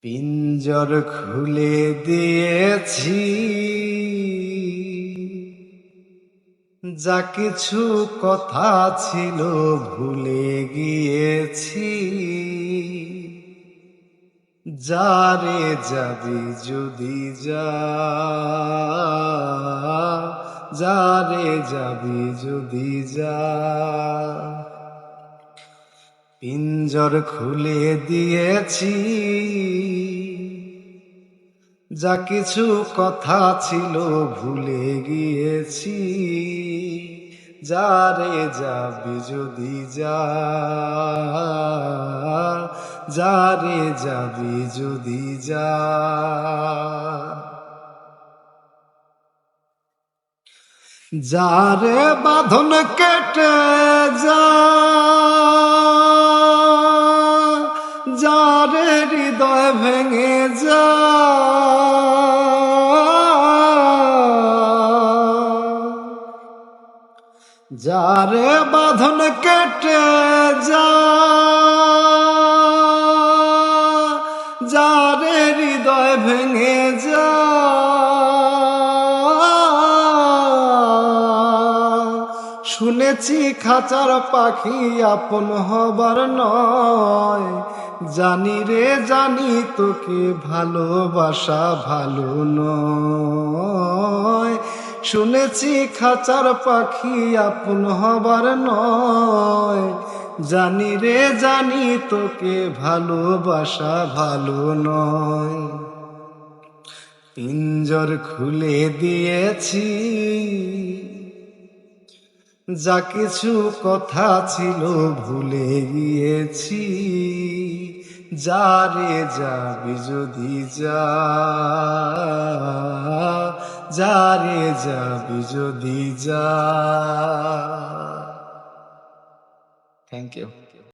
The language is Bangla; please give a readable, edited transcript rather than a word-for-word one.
পিঞ্জর খুলে দিয়েছি, যা কিছু কথা ছিল ভুলে গিয়েছি। যারে যাবি যদি যা, যারে যাবি যদি যা। পিঞ্জর খুলে দিয়েছি, যা কিছু কথা ছিল ভুলে গিয়েছি। যারে যাবি যদি যা, যারে যাবি যদি যা। যারে বাঁধন কেটে যা, যারে হৃদয় ভেঙে যা। যারে বাঁধন কেটে যা, যারে হৃদয় ভেঙে যা। শুনেছি খাঁচার পাখি আপন হবার নয়, জানি রে জানি তোকে ভালোবাসা ভালো নয়। শুনেছি খাঁচার পাখি আপন হবার নয়, জানি রে জানি তোকে ভালোবাসা ভালো নয়। পিঞ্জর খুলে দিয়েছি, যা কিছু কথা ছিল ভুলে গিয়েছি। যারে যাবি যদি যা, যারে যাবি যদি যা। Thank you.